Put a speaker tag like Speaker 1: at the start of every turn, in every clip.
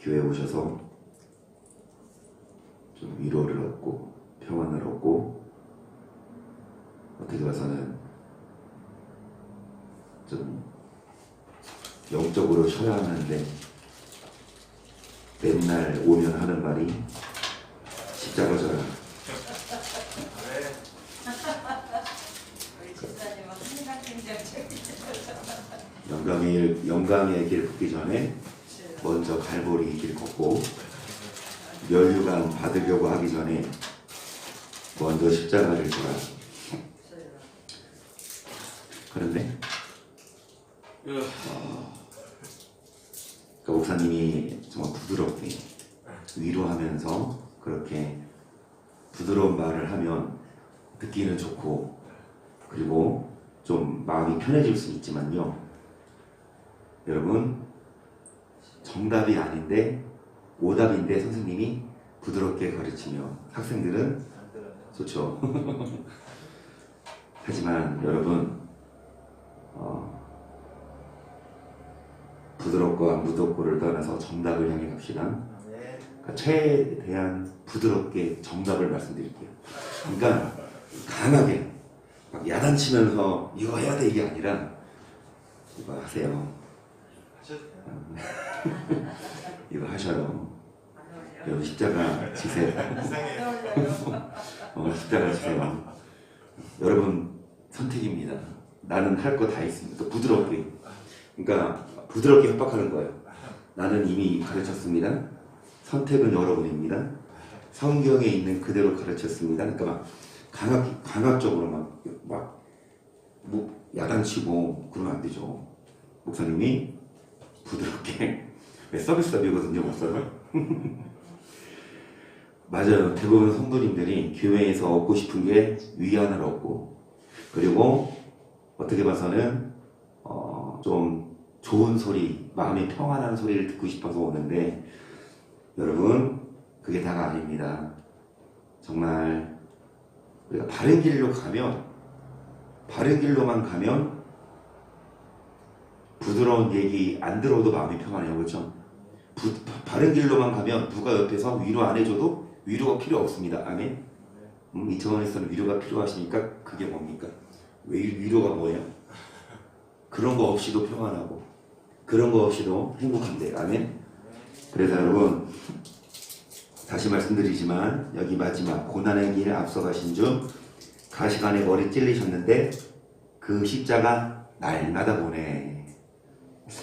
Speaker 1: 교회에 오셔서 좀 위로를 얻고 평안을 얻고 어떻게 봐서는 좀 영적으로 쉬어야 하는데 맨날 오면 하는 말이 십자가 져라. 영광의 길 걷기 전에 먼저 갈보리 길 걷고 면류관 받으려고 하기 전에 먼저 십자가를 져라. 그런데 그러니까 목사님이 정말 부드럽게 위로하면서 그렇게 부드러운 말을 하면 듣기는 좋고 그리고 좀 마음이 편해질 수 있지만요, 여러분, 정답이 아닌데 오답인데 선생님이 부드럽게 가르치면 학생들은 좋죠. 하지만 여러분, 부드럽고 무덥고를 떠나서 정답을 향해 갑시다. 그러니까 최대한 부드럽게 정답을 말씀드릴게요. 그러니까 강하게 막 야단치면서 이거 해야 돼 이게 아니라 이거 하세요. 이거 하셔요. 여러분 십자가 지세요. 십자가 지세요. 여러분 선택입니다. 나는 할 거 다 있습니다. 부드럽게. 그러니까 부드럽게 협박하는 거예요. 나는 이미 가르쳤습니다. 선택은 여러분입니다. 성경에 있는 그대로 가르쳤습니다. 그러니까 막 강압적으로 막 야단치고 그러면 안 되죠. 목사님이 부드럽게 서비스업이거든요, 목사는. 맞아요. 대부분 성도님들이 교회에서 얻고 싶은 게 위안을 얻고 그리고 어떻게 봐서는 좀 좋은 소리, 마음이 평안한 소리를 듣고 싶어서 오는데 여러분 그게 다가 아닙니다. 정말 우리가 바른 길로 가면 바른 길로만 가면 부드러운 얘기 안 들어도 마음이 평안해요. 그렇죠? 바른 길로만 가면 누가 옆에서 위로 안 해줘도 위로가 필요 없습니다. 아멘? 이청원에서는 위로가 필요하시니까 그게 뭡니까? 위로가 뭐예요? 그런 거 없이도 평안하고 그런 거 없이도 행복한데. 아멘? 그래서 여러분 다시 말씀드리지만 여기 마지막 고난의 길에 앞서가신 중 가시관에 머리 찔리셨는데 그 십자가 날마다 보내.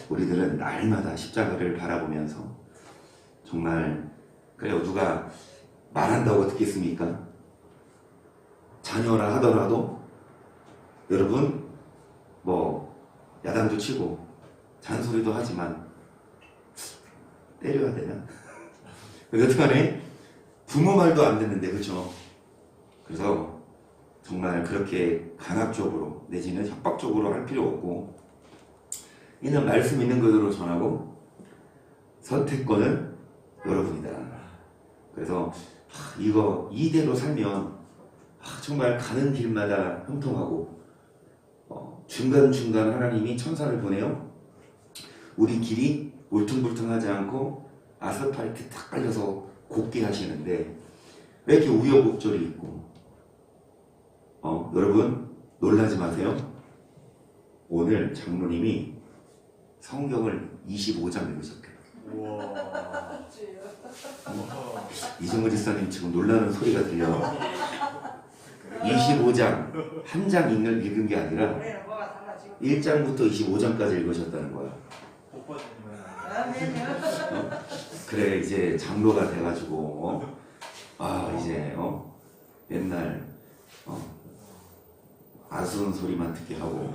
Speaker 1: 우리들은 날마다 십자가를 바라보면서 정말 그래요. 누가 말한다고 듣겠습니까? 자녀라 하더라도 여러분 뭐 야단도 치고 잔소리도 하지만 때려야 되나? 여튼간에 부모 말도 안 듣는데, 그렇죠? 그래서 정말 그렇게 강압적으로 내지는 협박적으로 할 필요 없고 있는 말씀 있는 그대로 전하고 선택권은 여러분이다. 그래서 이대로 살면 정말 가는 길마다 형통하고 중간중간 하나님이 천사를 보내요. 우리 길이 울퉁불퉁하지 않고 아스팔트 탁 깔려서 곱게 하시는데 왜 이렇게 우여곡절이 있고 여러분 놀라지 마세요. 오늘 장로님이 성경을 25장 읽으셨대요. 이승우 지사님 지금 놀라는 소리가 들려. 25장 한 장 읽은 게 아니라 1장부터 25장까지 읽으셨다는 거야. 그래 이제 장로가 돼가지고 이제 맨날 아쉬운 소리만 듣게 하고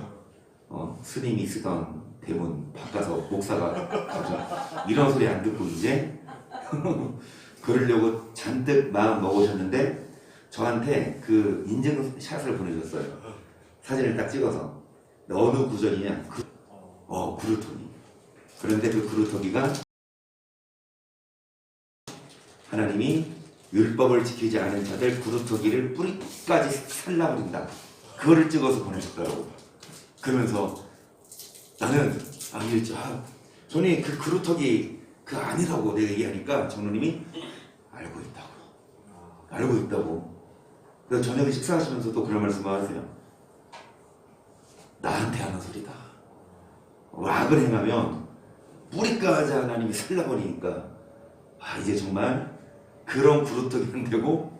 Speaker 1: 스님이 쓰던 대문 바꿔서 목사가 가서 이런 소리 안 듣고 이제 그러려고 잔뜩 마음 먹으셨는데 저한테 그 인증샷을 보내줬어요. 사진을 딱 찍어서 어느 구절이냐? 구루터기. 그런데 그 구루터기가 하나님이 율법을 지키지 않은 자들 구루터기를 뿌리까지 살라버린다. 그거를 찍어서 보내줬더라고. 그러면서 나는 저는 그 구루터기 그 아니라고 내가 얘기하니까 장로님이 알고 있다고. 그래서 저녁에 식사하시면서 또 그런 말씀을 하세요. 나한테 하는 소리다. 악을 행하면 뿌리까지 하나님이 살라버리니까 이제 정말 그런 구루떡이 안 되고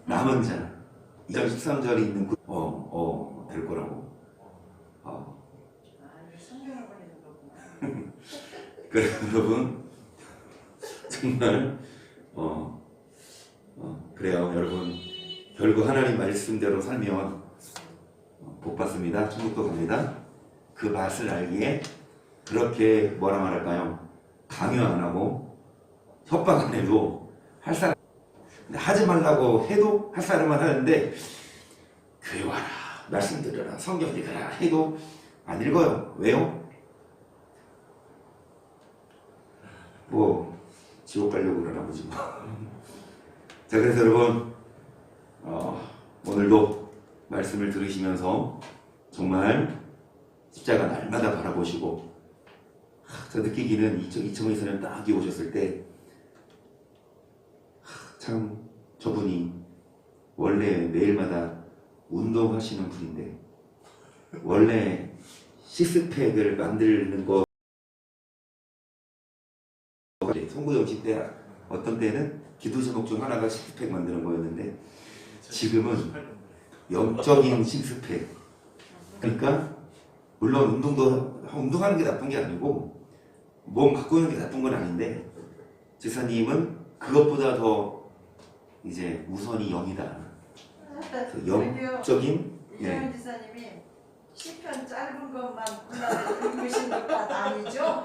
Speaker 1: 남은 자 2장 13절에 있는 될 거라고.
Speaker 2: 성경을 보내는 거구나.
Speaker 1: 그래서 여러분 정말 그래요. 여러분 결국 하나님 말씀대로 살면 복 받습니다. 천국도 갑니다. 그 맛을 알기에 그렇게 뭐라 말할까요? 강요 안 하고 협박 안 해도 할 사람, 하지 말라고 해도 할 사람만 하는데 교회 와라, 말씀 들으라, 성경 읽어라 해도 안 읽어요. 왜요? 뭐 지옥 가려고 그러나 보지 뭐. 자, 그래서 여러분 오늘도 말씀을 들으시면서 정말 십자가 날마다 바라보시고, 저 느끼기는 이청에서는 딱 여기 오셨을 때 참 저분이 원래 매일마다 운동하시는 분인데 원래 식스팩을 만드는 거 송구영식 때 어떤 때는 기도 제목 중 하나가 식스팩 만드는 거였는데 지금은 영적인 식스팩. 그러니까 물론 운동하는 게 나쁜 게 아니고 몸 갖고 있는 게 나쁜 건 아닌데 지사님은 그것보다 더 이제 우선이 영이다. 영적인
Speaker 2: 이정현 지사님이 시편 짧은 것만 골라서 읽으신 것도 아니죠?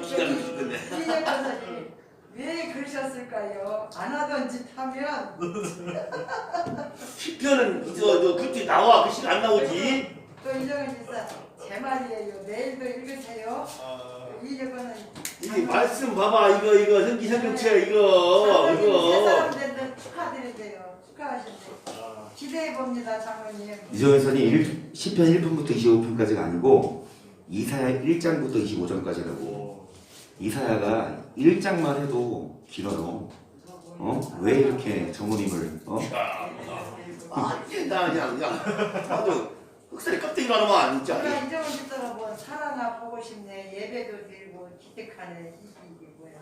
Speaker 2: 이정현 지사님이 왜 그러셨을까요? 안 하던 짓 하면
Speaker 3: 시편은 그때 나와 그 시간 안 나오지.
Speaker 2: 또 이정현 지사 제 말이에요. 내일도 읽으세요. 이거는
Speaker 3: 이게 말씀 봐봐. 이거 현기 성경책
Speaker 2: 세
Speaker 3: 이거.
Speaker 2: 사람 된다 축하드리세요. 축하하신대. 기대해 봅니다, 장로님.
Speaker 1: 이정현선이 시편 1편부터 25편까지가 아니고 이사야 1장부터 25장까지라고. 이사야가 1장만 해도 길어요. 왜 이렇게 장모님을
Speaker 3: 나 그냥 아주 흑살이 껍데기로 하나만 진짜.
Speaker 2: 내가 이정은 짓다가 뭐 사랑아 보고 싶네. 예배도 드리고 기특하네. 이게 뭐야.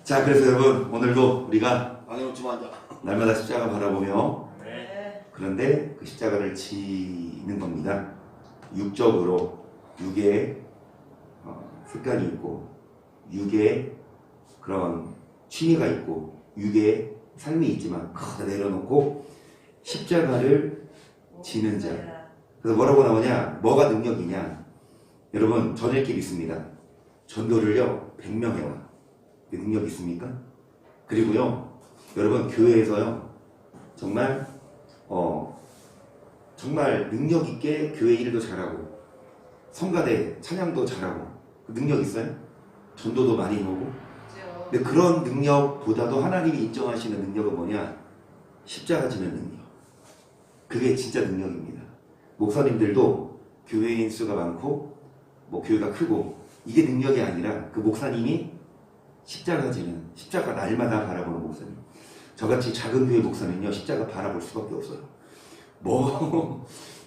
Speaker 1: 자, 그래서 여러분 오늘도 우리가
Speaker 3: 안 해놓지만
Speaker 1: 날마다 십자가 바라보며
Speaker 2: 네.
Speaker 1: 그런데 그 십자가를 지는 겁니다. 육적으로 육의 습관이 있고 육의 그런 취미가 있고 육의 삶이 있지만 다 내려놓고 십자가를 지는 자. 그래서 뭐라고 나오냐? 뭐가 능력이냐? 여러분 전일길 있습니다. 전도를요 100명 해와. 능력 있습니까? 그리고요 여러분 교회에서요 정말 정말 능력 있게 교회 일도 잘하고 성가대 찬양도 잘하고 능력 있어요? 전도도 많이 오고. 근데 그런 능력보다도 하나님이 인정하시는 능력은 뭐냐? 십자가 지는 능력. 그게 진짜 능력입니다. 목사님들도 교회인 수가 많고 뭐 교회가 크고 이게 능력이 아니라 그 목사님이 십자가 지는, 십자가 날마다 바라보는 목사님. 저같이 작은 교회 목사는요 십자가 바라볼 수밖에 없어요.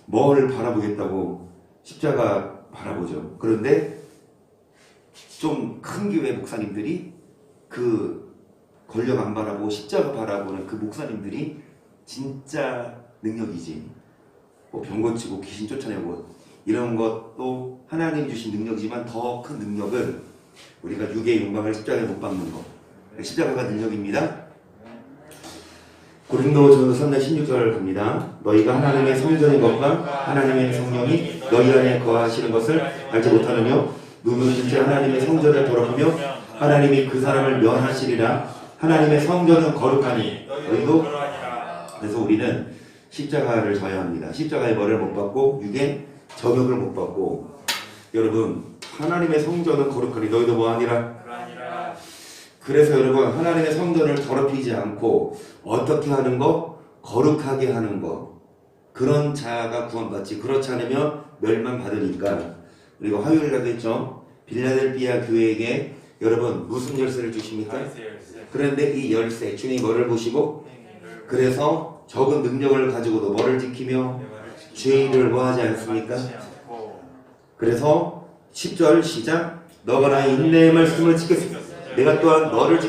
Speaker 1: 뭐를 바라보겠다고 십자가 바라보죠. 그런데 좀 큰 교회 목사님들이 그 권력 안 바라보고 십자가 바라보는 그 목사님들이 진짜 능력이지. 뭐 병 고치고 귀신 쫓아내고 이런 것도 하나님이 주신 능력이지만 더 큰 능력은 우리가 육의 영광을 십자가에 못 박는 것. 십자가가 능력입니다. 고린도전서 3장 16절 갑니다. 너희가 하나님의 성전인 것과 하나님의 성령이 너희 안에 거하시는 것을 알지 못하느뇨? 누구는 진짜 하나님의 성전을 더럽히며 하나님이 그 사람을 멸하시리라. 하나님의 성전은 거룩하니 너희도. 그래서 우리는 십자가를 져야 합니다. 십자가의 벌을 못 받고 육의 저격을 못 받고. 여러분 하나님의 성전은 거룩하니 너희도 뭐하니라. 그래서 여러분 하나님의 성전을 더럽히지 않고 어떻게 하는 거? 거룩하게 하는 거. 그런 자가 구원받지. 그렇지 않으면 멸망 받으니까. 우리가 화요일날도 했죠. 빌라델비아 교회에게 여러분 무슨 열쇠를 주십니까? 그런데 이 열쇠 주님이 뭐를 보시고 그래서 적은 능력을 가지고도 뭐를 지키며 죄인을 뭐하지 않습니까? 그래서 10절 시작. 너가 나의 인내의 말씀을 지켰으니 내가 또한 너를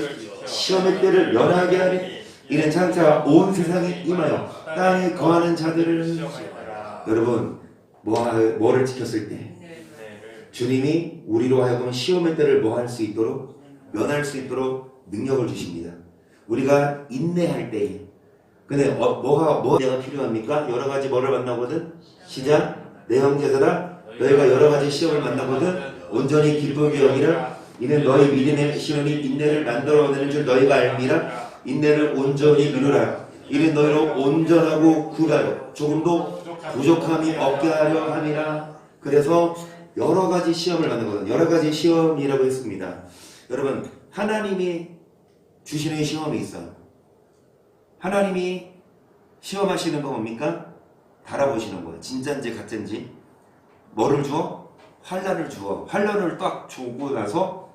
Speaker 1: 시험의 때를 면하게 하리. 이는 장차 온 세상에 임하여 땅에 거하는 자들을 여러분 뭐를 지켰을 때 주님이 우리로 하여금 시험의 때를 뭐 할 수 있도록 면할 수 있도록 능력을 주십니다. 우리가 인내할 때에 근데 뭐가 필요합니까? 여러 가지 뭐를 만나거든? 시작. 내 형제들아 너희가 여러 가지 시험을 만나거든 온전히 기쁘게 여기라. 이는 너희 믿음의 시험이 인내를 만들어내는 줄 너희가 알미라. 인내를 온전히 이루라. 이는 너희로 온전하고 구하여 조금도 부족함이 없게 하려 함이라. 그래서 여러 가지 시험을 만나거든. 여러 가지 시험이라고 했습니다. 여러분 하나님이 주시는 시험이 있어요. 하나님이 시험하시는 거 뭡니까? 달아보시는 거예요. 진짜인지 가짜인지. 뭐를 주어? 환난을 주어. 환난을 딱 주고 나서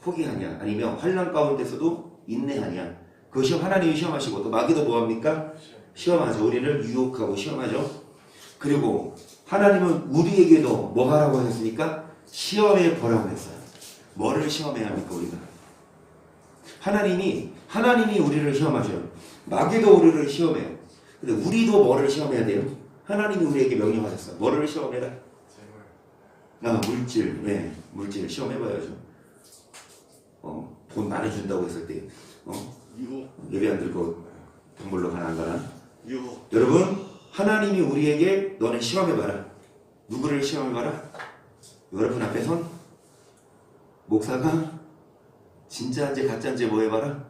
Speaker 1: 포기하냐 아니면 환난 가운데서도 인내하냐. 그 시험 하나님이 시험하시고 또 마귀도 뭐합니까? 시험하죠. 우리를 유혹하고 시험하죠. 그리고 하나님은 우리에게도 뭐 하라고 하셨습니까? 시험해 보라고 했어요. 뭐를 시험해야 합니까 우리가? 하나님이 우리를 시험하셔요. 마귀도 우리를 시험해요. 근데 우리도 뭐를 시험해야 돼요? 하나님이 우리에게 명령하셨어요. 뭐를 시험해라? 물질. 네, 물질 시험해봐야죠. 돈 많이 준다고 했을 때 예배 안 들고 돈 벌러 가나 안 가나? 여러분 하나님이 우리에게 너는 시험해봐라. 누구를 시험해봐라? 여러분 앞에 선 목사가 진짜인지 가짜인지 뭐 해봐라?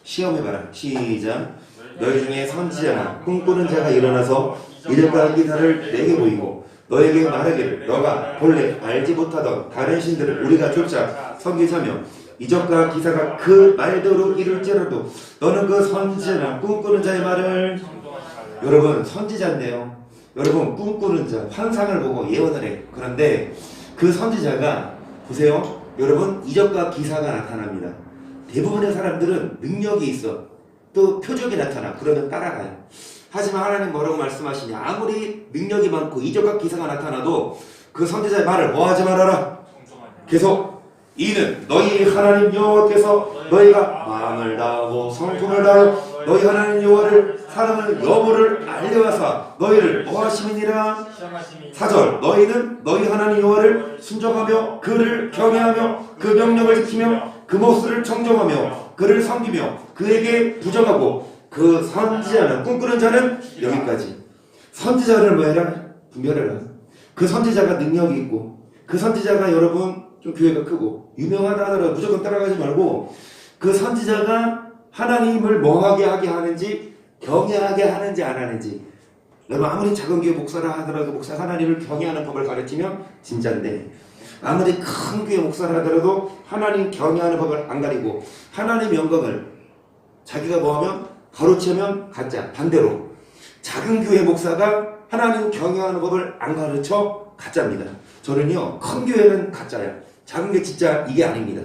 Speaker 1: 시험해봐라. 시작. 너희 중에 선지자나 꿈꾸는 자가 일어나서 이름과 기사를 내게 보이고 너에게 말하기를 너가 본래 알지 못하던 다른 신들을 우리가 쫓아 섬기자며 이적과 기사가 그 말대로 이룰지라도 너는 그 선지자나 꿈꾸는 자의 말을 여러분 선지자인데요. 여러분 꿈꾸는 자 환상을 보고 예언을 해. 그런데 그 선지자가 보세요. 여러분 이적과 기사가 나타납니다. 대부분의 사람들은 능력이 있어. 또 표적이 나타나. 그러면 따라가요. 하지만 하나님 뭐라고 말씀하시냐. 아무리 능력이 많고 이적과 기사가 나타나도 그 선지자의 말을 뭐하지 말아라. 계속 이는 너희 하나님 여호와께서 너희가 마음을 다하고 성품을 다하여 너희 하나님 여호와를 사랑하는 여부를 알려하사 너희를 뭐하심이니라. 4절 너희는 너희 하나님 여호와를 순종하며 그를 경외하며 그 명령을 지키며 그 목소리를 청정하며 그를 섬기며 그에게 부정하고 그 선지자는 꿈꾸는 자는 여기까지. 선지자를 뭐해라? 분별해라. 그 선지자가 능력이 있고 그 선지자가 여러분 좀 교회가 크고 유명하다 하더라도 무조건 따라가지 말고 그 선지자가 하나님을 뭐하게 하게 하는지 경외하게 하는지 안 하는지. 여러분 아무리 작은 교회 목사라 하더라도 목사가 하나님을 경외하는 법을 가르치면 진짜인데 아무리 큰 교회 목사라 하더라도 하나님 경외하는 법을 안 가리고 하나님 영광을 자기가 뭐하면 가로채면 가짜. 반대로 작은 교회 목사가 하나님 경외하는 법을 안 가르쳐 가짜입니다. 저는요 큰 교회는 가짜야. 작은 게 진짜 이게 아닙니다.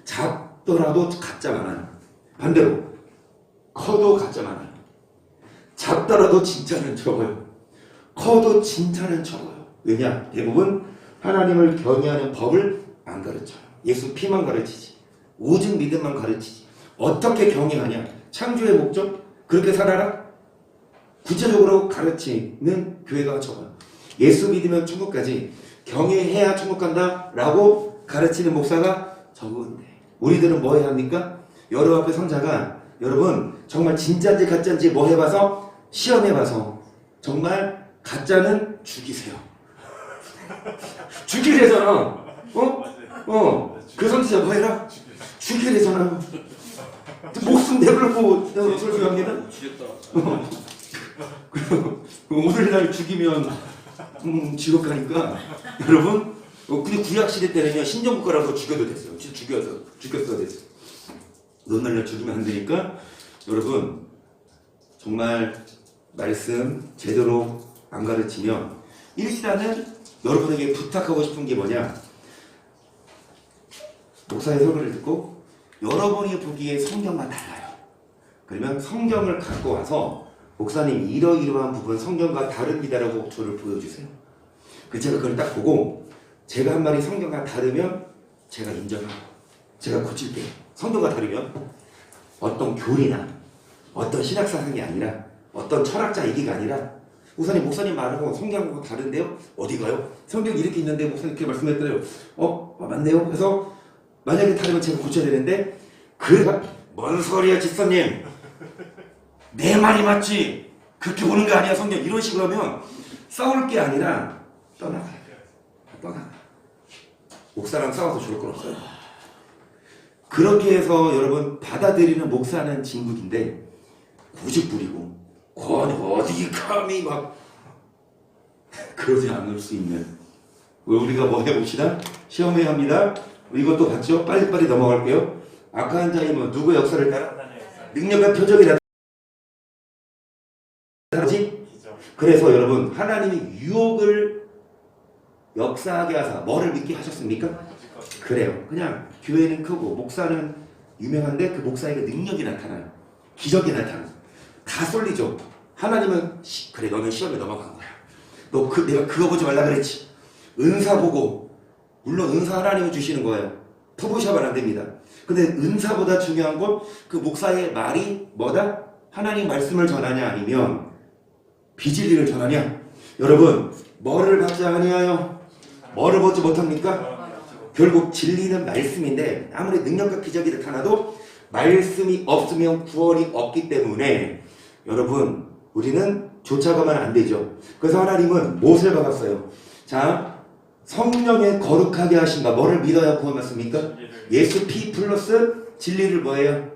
Speaker 1: 작더라도 가짜 많아요. 반대로 커도 가짜 많아요. 작더라도 진짜는 적어요. 커도 진짜는 적어요. 왜냐? 대부분 하나님을 경외하는 법을 안 가르쳐요. 예수 피만 가르치지. 오직 믿음만 가르치지. 어떻게 경외하냐? 창조의 목적? 그렇게 살아라? 구체적으로 가르치는 교회가 적어요. 예수 믿으면 천국까지 경외해야 천국 간다 라고 가르치는 목사가 적은데 우리들은 뭐 해야 합니까? 여러분 앞에 선자가 여러분 정말 진짜인지 가짜인지 뭐 해봐서 시험해봐서 정말 가짜는 죽이세요. 죽이래잖아. 그 선지자 뭐 해라? 죽이래잖아. 목숨 내버리고 설교합니다. 오늘날 죽이면 지옥 가니까 여러분 근데 구약시대 때는요 신정국가라서 죽여도 됐어요. 진짜 죽였어야 됐어요. 오늘날 죽이면 안 되니까 여러분 정말 말씀 제대로 안 가르치면 일단은 여러분에게 부탁하고 싶은 게 뭐냐. 목사의 설교를 듣고 여러분이 보기에 성경과 달라요. 그러면 성경을 갖고 와서 목사님 이러이러한 부분 성경과 다릅니다라고 저를 보여주세요. 그 제가 그걸 딱 보고 제가 한 말이 성경과 다르면 제가 인정하고 제가 고칠게요. 성경과 다르면 어떤 교리나 어떤 신학사상이 아니라 어떤 철학자 얘기가 아니라 목사님 말하고 성경하고 다른데요? 어디가요? 성경 이렇게 있는데 목사님 이렇게 말씀했더래요. 맞네요. 그래서 만약에 다르면 제가 고쳐야 되는데 그래가 뭔 소리야 집사님 내 말이 맞지 그렇게 보는 거 아니야 성경 이런 식으로 하면 싸울 게 아니라 떠나가요. 목사랑 싸워서 좋을 건 없어요. 그렇게 해서 여러분 받아들이는 목사는 진국인데 고집 부리고 어디 감히 막 그러지 않을 수 있는 우리가 뭐 해봅시다. 시험해야 합니다. 이것도 봤죠? 빨리빨리 넘어갈게요. 악한 자의 뭐 누구의 역사를 따라 능력과 표적이 나타나지? 그래서 여러분 하나님이 유혹을 역사하게 하사 뭐를 믿게 하셨습니까? 그래요. 그냥 교회는 크고 목사는 유명한데 그 목사에게 능력이 나타나요. 기적이 나타나요. 다 쏠리죠. 하나님은 그래 너는 시험에 넘어간 거야. 내가 그거 보지 말라 그랬지. 은사 보고 물론 은사 하나님이 주시는 거예요. 터보샵은 안 됩니다. 근데 은사보다 중요한 건 그 목사의 말이 뭐다? 하나님 말씀을 전하냐 아니면 비진리를 전하냐? 여러분 뭐를 받지 아니하여 뭐를 보지 못합니까? 결국 진리는 말씀인데 아무리 능력과 기적이 나타나도 말씀이 없으면 구원이 없기 때문에 여러분 우리는 쫓아가면 안 되죠. 그래서 하나님은 무엇을 받았어요? 자 성령의 거룩하게 하신가 뭐를 믿어야 구원받습니까? 예수 피 플러스 진리를 뭐예요?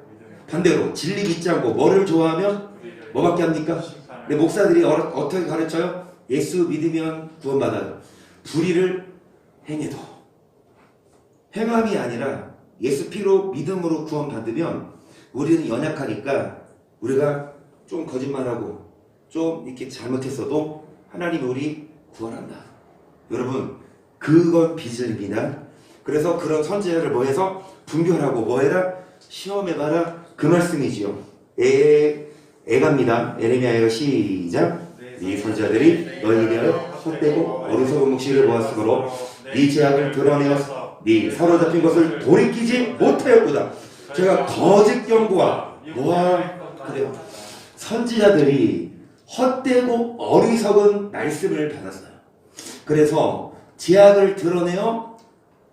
Speaker 1: 반대로 진리 믿지 않고 뭐를 좋아하면 뭐밖에 합니까? 근데 목사들이 어떻게 가르쳐요? 예수 믿으면 구원받아요. 불의를 행해도 행함이 아니라 예수 피로 믿음으로 구원받으면 우리는 연약하니까 우리가 좀 거짓말하고 좀 이렇게 잘못했어도 하나님이 우리 구원한다. 여러분 그건 비전입니다. 그래서 그런 선지자를 뭐해서 분별하고 뭐해라? 시험해봐라 그 말씀이지요. 애갑니다. 에레미야의 시작. 이 선지자들이 너희에 대하여 헛되고 어리석은 묵시를 보았으므로 네 죄악을 드러내어 네 사로잡힌 것을 돌이키지 못하였구나. 제가 거짓 경고와 그래요. 선지자들이 헛되고 어리석은 말씀을 받았어요. 그래서 죄악을 드러내어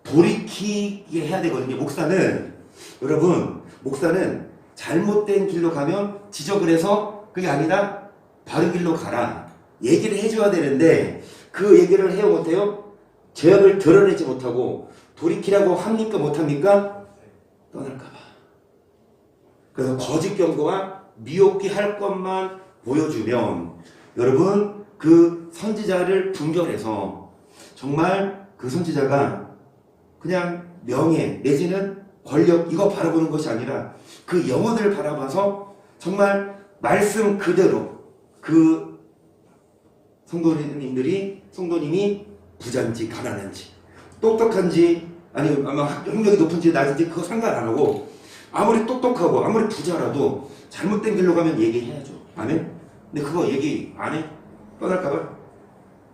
Speaker 1: 돌이키게 해야 되거든요. 목사는 잘못된 길로 가면 지적을 해서 그게 아니라 바른 길로 가라 얘기를 해줘야 되는데 그 얘기를 해요 못해요? 죄악을 드러내지 못하고 돌이키라고 합니까 못합니까? 떠날까봐. 그래서 거짓 경고와 미혹기 할 것만 보여주면 여러분 그 선지자를 분별해서 정말 그 선지자가 그냥 명예 내지는 권력 이거 바라보는 것이 아니라 그 영혼을 바라봐서 정말 말씀 그대로 그 성도님이 부자인지 가난한지 똑똑한지 아니면 아마 학력이 높은지 낮은지 그거 상관 안 하고 아무리 똑똑하고 아무리 부자라도 잘못된 길로 가면 얘기해야죠. 아멘? 근데 그거 얘기 안 해? 떠날까봐?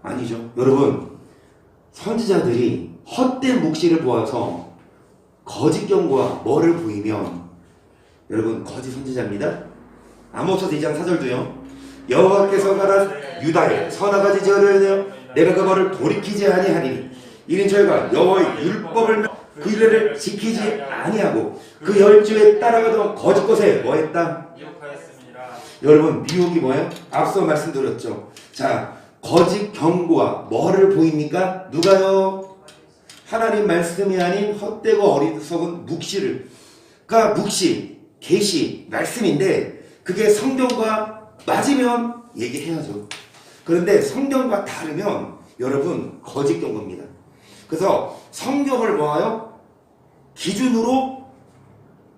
Speaker 1: 아니죠. 여러분 선지자들이 헛된 묵시를 보아서 거짓 경고와 뭐를 보이면 여러분 거짓 선지자입니다. 아모스 2장 4절도요. 여호와께서 가라 유다에 서나가지 지어내어 내가 그 벌을 돌이키지 아니하리니 이는 저희가 여호와의 율법을 그 율례를 지키지 아니하고 그 열주에 따라가던 거짓 것에 뭐했다? 여러분 미혹이 뭐예요? 앞서 말씀드렸죠. 자 거짓 경고와 뭐를 보입니까? 누가요? 하나님 말씀이 아닌 헛되고 어리석은 묵시를 그러니까 묵시, 계시, 말씀인데 그게 성경과 맞으면 얘기해야죠. 그런데 성경과 다르면 여러분 거짓 경고입니다. 그래서 성경을 뭐하여? 기준으로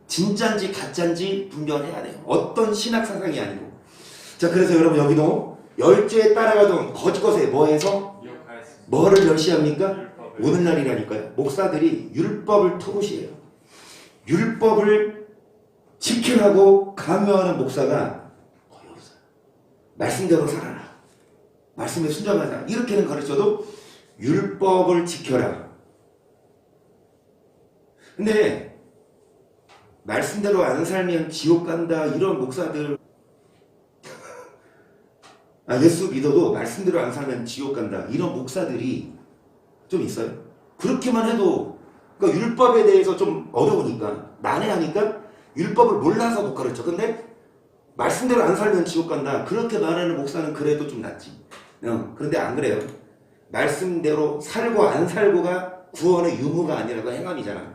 Speaker 1: 진짜인지 가짜인지 분별해야 돼요. 어떤 신학 사상이 아니고. 자 그래서 여러분 여기도 열죄에 따라가던 거짓 것에 뭐해서? 뭐를 멸시합니까? 오늘날이라니까요. 목사들이 율법을 토굿이에요. 율법을 지키라고 강요하는 목사가 거의 없어요. 말씀대로 살아라. 말씀에 순종하자. 이렇게는 가르쳐도 율법을 지켜라. 근데 말씀대로 안 살면 지옥 간다 이런 목사들, 예수 믿어도 말씀대로 안 살면 지옥 간다 이런 목사들이 좀 있어요. 그렇게만 해도 그러니까 율법에 대해서 좀 어려우니까 난해하니까 율법을 몰라서 못 가르쳐. 근데 말씀대로 안 살면 지옥 간다 그렇게 말하는 목사는 그래도 좀 낫지. 그런데 안 그래요. 말씀대로 살고 안 살고가 구원의 유무가 아니라 그 행함이잖아.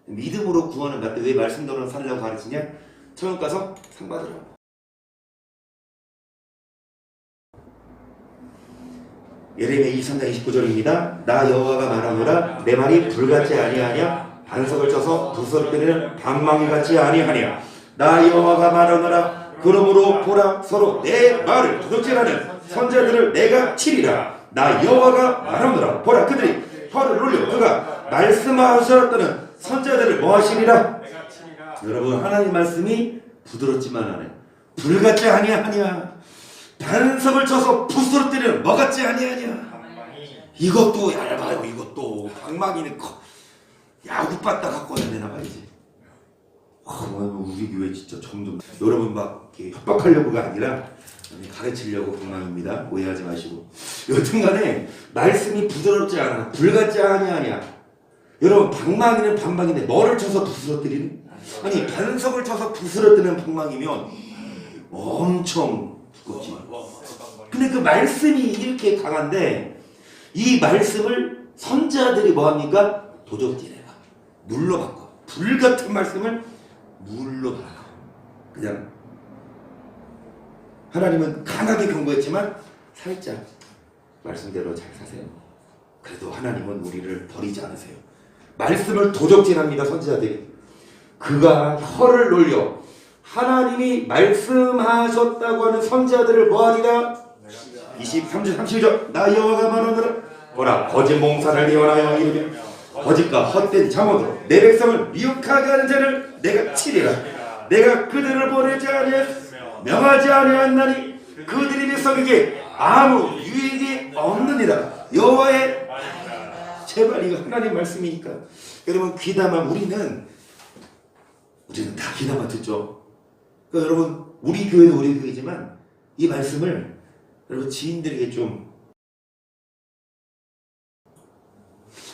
Speaker 1: 믿음으로 구원을 받되 왜 말씀대로 살려고 가르치냐? 천국 가서 상 받으라고. 예레미야 23장 29절입니다. 나 여호와가 말하노라 내 말이 불같지 아니하냐 반석을 쳐서 부서뜨리는 방망이 같지 아니하냐. 나 여호와가 말하노라 그러므로 보라 서로 내 말을 도둑질하는 선자들을 내가 치리라. 나 여호와가 말하노라 보라 그들이 혀를 놀려 그가 말씀하셨다는 선자들을 뭐하시리라. 여러분 하나님 말씀이 부드럽지만 않아요. 불같지 아니하냐. 반석을 쳐서 부스러뜨리는 뭐 같지 아니하냐. 이것도 얇아요. 이것도 방망이는 야구 빠따 갖고 와야 되나 말이지. 우리 교회 진짜 점점 여러분 막 이렇게 협박하려고가 아니라 가르치려고 방망입니다. 오해하지 마시고. 여튼간에 말씀이 부드럽지 않아. 불같지 아니하냐. 여러분 방망이는 방망이인데 뭐를 쳐서 부스러뜨리는? 아니 반석을 쳐서 부스러뜨리는 방망이면 엄청 두껍지. 근데 그 말씀이 이렇게 강한데 이 말씀을 선자들이 뭐합니까? 도적질해요. 물로 바꿔. 불같은 말씀을 물로 바꿔. 그냥 하나님은 강하게 경고했지만 살짝 말씀대로 잘 사세요. 그래도 하나님은 우리를 버리지 않으세요. 말씀을 도적질합니다. 선지자들이. 그가 혀를 놀려 하나님이 말씀하셨다고 하는 선지자들을 뭐하리라? 23절 32절 나 여호와가 말하노라 보라 거짓 몽사를 예언하여 이르며 거짓과 헛된 잠언으로 내 백성을 미혹하게 하는 자를 내가 치리라. 내가 그들을 보내지 아니하여 명하지 아니하였나니 그들이 백성에게 아무 유익이 없느니라. 여호와의 제발 이거 하나님 말씀이니까 여러분 귀담아 우리는 다 귀담아 듣죠. 그러니까 여러분 우리 교회도 우리 교회지만 이 말씀을 여러분 지인들에게 좀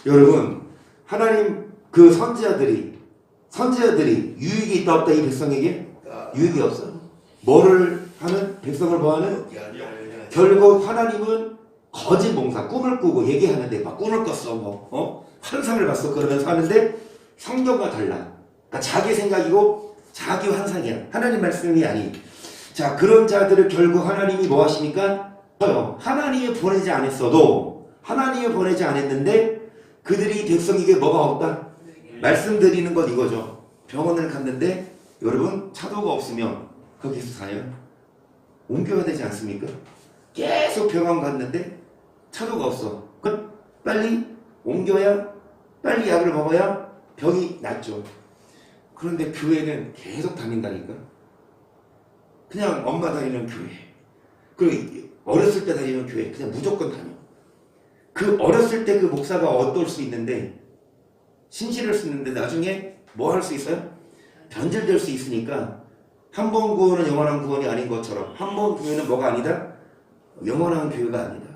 Speaker 1: 여러분 하나님 그 선지자들이 유익이 있다 없다 이 백성에게 유익이 없어. 뭐를 하는 백성을 뭐하는 결국 하나님은 거짓 몽사 꿈을 꾸고 얘기하는데 막 꿈을 꿨어 환상을 봤어 그러면서 하는데 성경과 달라. 그러니까 자기 생각이고 자기 환상이야. 하나님 말씀이 아니. 자 그런 자들을 결국 하나님이 뭐 하십니까? 하나님이 보내지 않았어도 하나님이 보내지 않았는데 그들이 백성에게 뭐가 없다? 말씀드리는 것 이거죠. 병원을 갔는데 여러분 차도가 없으면 거기서 사요? 옮겨야 되지 않습니까? 계속 병원 갔는데 차도가 없어. 그럼 빨리 옮겨야 빨리 약을 먹어야 병이 낫죠. 그런데 교회는 계속 다닌다니까. 그냥 엄마 다니는 교회 그리고 어렸을 때 다니는 교회 그냥 무조건 다녀. 그 어렸을 때 그 목사가 어떨 수 있는데 신실할 수 있는데 나중에 뭐 할 수 있어요? 변질될 수 있으니까 한 번 구원은 영원한 구원이 아닌 것처럼 한 번 교회는 뭐가 아니다? 영원한 교회가 아니다.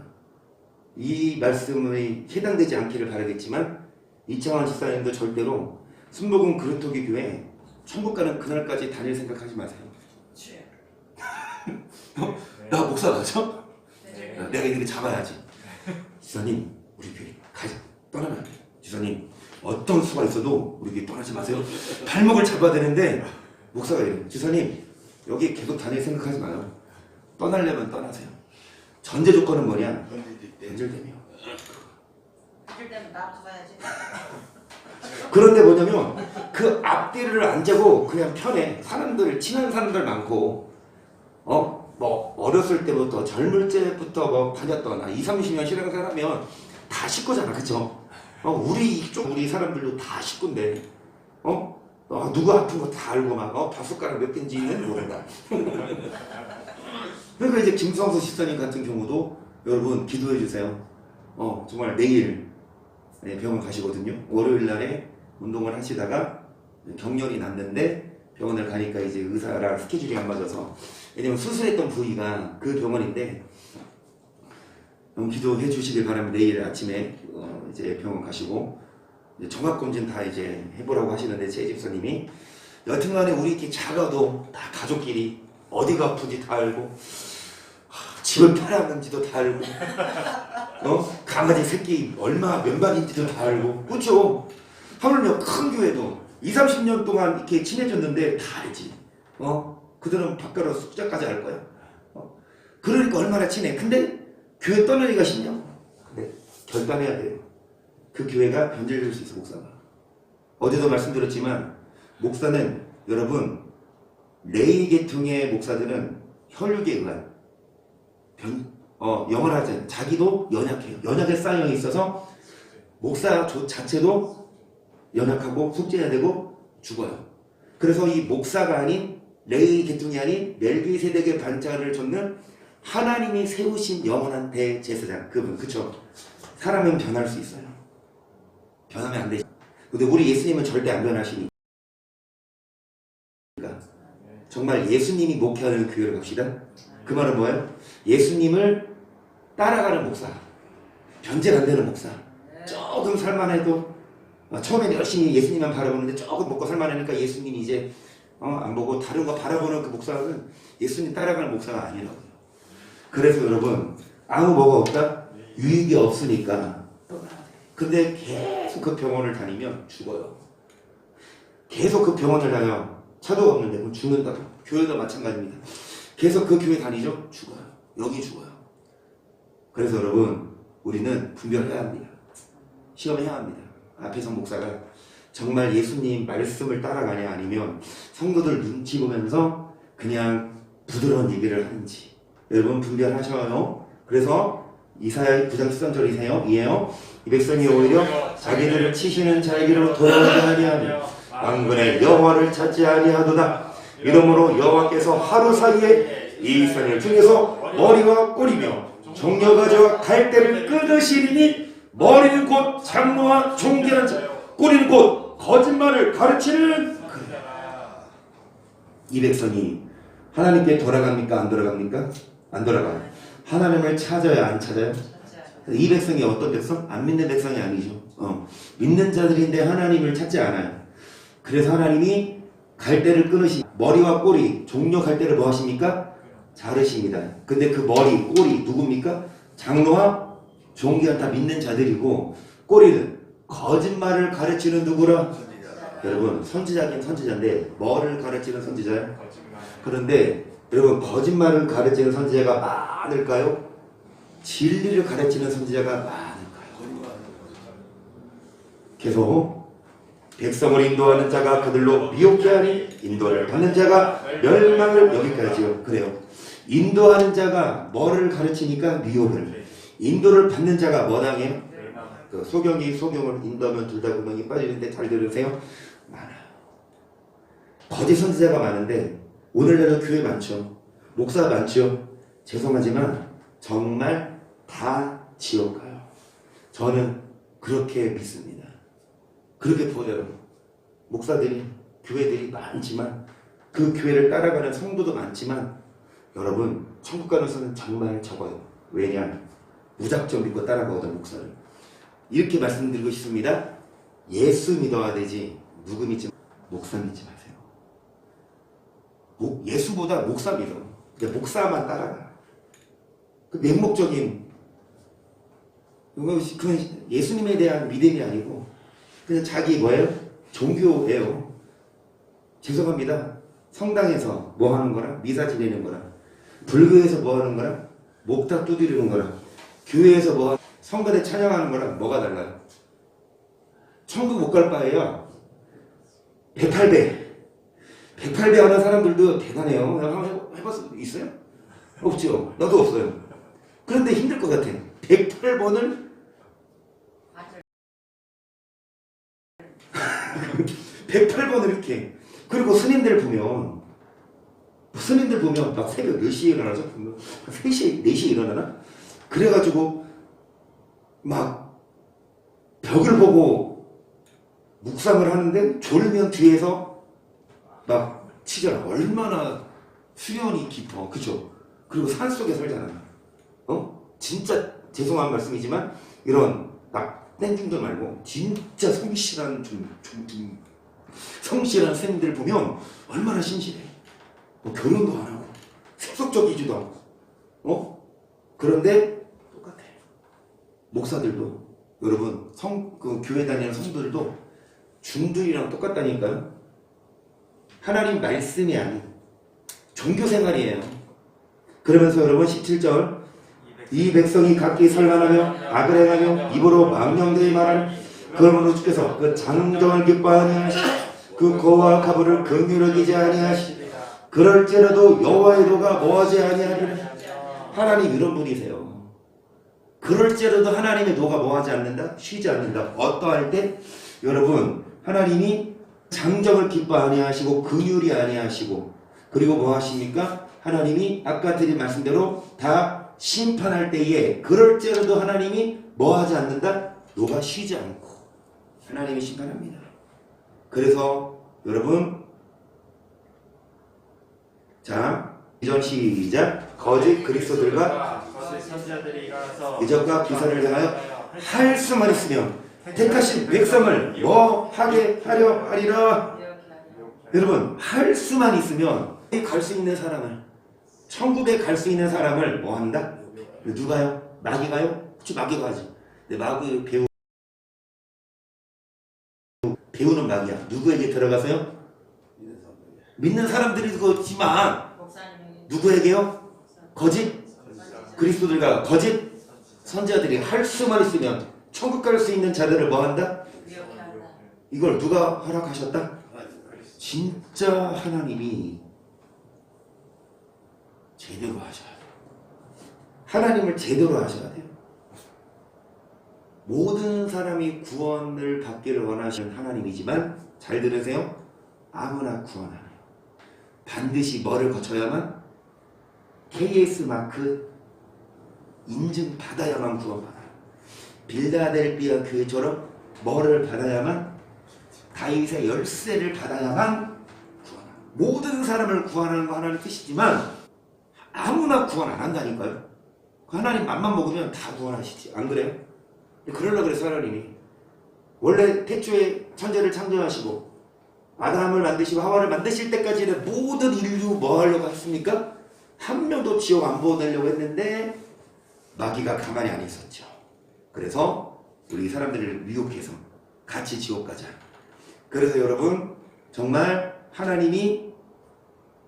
Speaker 1: 이 말씀에 해당되지 않기를 바라겠지만 이창환 집사님도 절대로 순복음 그루터기 교회 천국 가는 그날까지 다닐 생각하지 마세요. 나 목사 가죠? 내가 이렇게 잡아야지. 지사님 우리 교회 가자. 떠나면 안 돼요. 지사님 어떤 수가 있어도 우리 교회 떠나지 마세요. 발목을 잡아야 되는데 목사가 이래요. 지사님 여기 계속 다닐 생각하지 마요. 떠나려면 떠나세요. 전제 조건은 뭐냐? 변질되며.
Speaker 2: 변질되면 놔둬야지.
Speaker 1: 그런데 뭐냐면 그 앞뒤를 안 재고 그냥 편해. 사람들 친한 사람들 많고 뭐 어렸을 때부터 젊을 때부터 뭐 다녔던 20, 30년 신앙생활하면 다 식구잖아. 그쵸? 우리 사람들도 다 식구인데 누구 아픈 거 다 알고 막 다숟가락 몇 개인지는 모른다. 그러니까 이제 김성수 집사님 같은 경우도 여러분 기도해 주세요. 정말 내일 병원 가시거든요. 월요일 날에 운동을 하시다가 경련이 났는데 병원을 가니까 이제 의사랑 스케줄이 안 맞아서, 왜냐면 수술했던 부위가 그 병원인데 기도해 주시길 바랍니다. 내일 아침에 이제 병원 가시고 이제 종합검진 다 이제 해보라고 하시는데, 제 집사님이 여튼간에 우리 이렇게 작아도 다 가족끼리 어디가 아픈지 다 알고 집을 팔아는지도 다 알고 강아지 새끼 얼마 몇 마리인지도 다 알고, 그렇죠? 하물며 큰 교회도 20-30년 동안 이렇게 친해졌는데 다 알지. 그들은 바깥으로 숫자까지 알 거야. 그러니까 얼마나 친해. 근데 교회 떠나기가 쉽냐? 근데 결단해야 돼요. 그 교회가 변질될 수 있어, 목사가. 어제도 말씀드렸지만 목사는 여러분, 레위 계통의 목사들은 혈육에 의한 영어를 하잖아요. 자기도 연약해요. 연약에 쌓여 있어서 목사 자체도 연약하고 속죄해야 되고 죽어요. 그래서 이 목사가 아닌 레위 계통이 아닌 멜기세덱의 반차를 줬는 하나님이 세우신 영원한 대제사장, 그분, 그쵸? 사람은 변할 수 있어요. 변하면 안 되죠. 근데 우리 예수님은 절대 안 변하시니까 정말 예수님이 목회하는 교회를 갑시다. 그 말은 뭐예요? 예수님을 따라가는 목사, 변제가 안 되는 목사. 조금 살만해도 처음에는 열심히 예수님만 바라보는데 조금 먹고 살만하니까 예수님이 이제 안 보고 다른 거 바라보는 그 목사는 예수님 따라가는 목사가 아니라고요. 그래서 여러분, 아무 뭐가 없다? 유익이 없으니까 떠나야 돼. 근데 계속 그 병원을 다니면 죽어요. 계속 그 병원을 다녀. 차도가 없는데 그럼 죽는다. 교회도 마찬가지입니다. 계속 그 교회 다니죠? 죽어요. 여기 죽어요. 그래서 여러분, 우리는 분별해야 합니다. 시험해야 합니다. 앞에서 목사가 정말 예수님 말씀을 따라가냐, 아니면 성도들 눈치 보면서 그냥 부드러운 얘기를 하는지, 여러분 분별하셔요. 그래서 이사야 9장 13절이세요. 이에요. 이 백성이 오히려 자기들을 치시는 자에게로 돌아오지 아니하며 왕군의 여호와를 찾지 아니하도다. 이러므로 여호와께서 하루 사이에 이 이스라엘 중에서 머리와 꼬리며 종려가지와 갈대를 끊으시리니, 머리는 곧 장로와 종기한 자, 꼬리는 곧 거짓말을 가르치는 이 백성이 하나님께 돌아갑니까? 안 돌아갑니까? 안 돌아가요. 하나님을 찾아요? 안 찾아요? 이 백성이 어떤 백성? 안 믿는 백성이 아니죠. 믿는 자들인데 하나님을 찾지 않아요. 그래서 하나님이 갈대를 끊으시, 머리와 꼬리, 종려 갈대를 뭐 하십니까? 자르십니다. 근데 그 머리, 꼬리 누굽니까? 장로와 종기가 다 믿는 자들이고, 꼬리는 거짓말을 가르치는 누구라? 여러분, 선지자긴 선지자인데 뭐를 가르치는 선지자요? 그런데 여러분, 거짓말을 가르치는 선지자가 많을까요? 진리를 가르치는 선지자가 많을까요? 계속 백성을 인도하는 자가 그들로 미혹게 하니 인도를 받는 자가 멸망을, 여기까지요. 그래요. 인도하는 자가 뭐를 가르치니까 미혹을, 인도를 받는 자가 뭐 당해요? 그 소경을 인도하면 둘 다 구멍이 빠지는데, 잘 들으세요. 많아요. 거짓 선지자가 많은데 오늘날도 교회 많죠. 목사 많죠. 죄송하지만 정말 다 지옥 가요. 저는 그렇게 믿습니다. 그렇게 보여요. 목사들이, 교회들이 많지만, 그 교회를 따라가는 성도도 많지만, 여러분, 천국 가는 수는 정말 적어요. 왜냐? 무작정 믿고 따라가거든, 목사를. 이렇게 말씀드리고 싶습니다. 예수 믿어야 되지, 누구 믿지, 목사 믿지 마세요. 예수보다 목사 믿어. 그냥 목사만 따라가. 그 맹목적인, 그건 예수님에 대한 믿음이 아니고 그냥 자기 뭐예요? 종교예요. 죄송합니다. 성당에서 뭐 하는 거랑 미사 지내는 거랑, 불교에서 뭐 하는 거랑 목탁 두드리는 거랑, 교회에서 뭐 성가대 찬양하는 거랑 뭐가 달라요? 천국 못 갈 바에요. 108배 하는 사람들도 대단해요. 한번 해볼 수 있어요? 없죠. 나도 없어요. 그런데 힘들 것 같아. 108번을 108번을 이렇게. 그리고 스님들 보면 막 새벽 10시에 일어나죠? 3시, 4시에 일어나나? 그래가지고 막 벽을 보고 묵상을 하는데 졸면 뒤에서 막 치잖아. 얼마나 수련이 깊어. 그죠? 그리고 산속에 살잖아. 진짜 죄송한 말씀이지만 이런 막 땡중들 말고 진짜 성실한 성실한 스님들 보면 얼마나 신실해. 뭐 결혼도 안 하고 세속적이지도 않고 그런데 똑같아. 목사들도 여러분 그 교회 다니는 성도들도 중들이랑 똑같다니까요. 하나님 말씀이 아닌 종교생활이에요. 그러면서 여러분 17절 이 백성이 각기 살만하며 악을 행하며 입으로 망령되이 말하니 그러므로 주께서 그 장정을 기뻐하니 하시 그 거와 가부를 긍휼히 아니하시 그럴지라도 여호와의 도가 뭐하지 아니하리라. 하나님 이런 분이세요. 그럴지라도 하나님의 도가 뭐하지 않는다? 쉬지 않는다. 어떠할 때? 여러분 하나님이 장정을 기뻐 아니하시고 긍휼히 아니하시고 그리고 뭐 하십니까? 하나님이 아까 드린 말씀대로 다 심판할 때에 그럴지라도 하나님이 뭐하지 않는다? 노가 쉬지 않고 하나님이 심판합니다. 그래서 여러분 자 2절 시작. 거짓 그리스도들과 이적과 기사를 행하여 할 수만 있으면 택하신 백성을 뭐 하게 하려 하리라. 여러분 할 수만 있으면 갈 수 있는 사람을 천국에 갈 수 있는 사람을 뭐 한다? 누가요? 마귀가요? 그치 마귀가 하지. 근데 마귀 배우는 마귀야. 누구에게 들어가서요? 믿는 사람들이 그렇지만 누구에게요? 거짓 그리스도들과 거짓 선지자들이 할 수만 있으면 천국 갈 수 있는 자들을 뭐 한다? 이걸 누가 허락하셨다? 진짜 하나님이 제대로 하셔야 돼요. 하나님을 제대로 하셔야 돼요. 모든 사람이 구원을 받기를 원하시는 하나님이지만 잘 들으세요. 아무나 구원 안 해요. 반드시 뭐를 거쳐야만? KS 마크 인증 받아야만 구원받아요. 빌다델비아 교회처럼 뭐를 받아야만? 다윗의 열쇠를 받아야만 구원합니다. 모든 사람을 구원하는 거 하나님 뜻이지만 아무나 구원 안 한다니까요. 하나님 맘만 먹으면 다 구원하시지. 안 그래요? 그러려고 그래서 하나님이 원래 태초에 천재를 창조하시고 아담을 만드시고 하와를 만드실 때까지는 모든 인류 뭐 하려고 했습니까? 한 명도 지옥 안 보내려고 했는데 마귀가 가만히 안 있었죠. 그래서 우리 사람들을 미혹해서 같이 지옥 가자. 그래서 여러분 정말 하나님이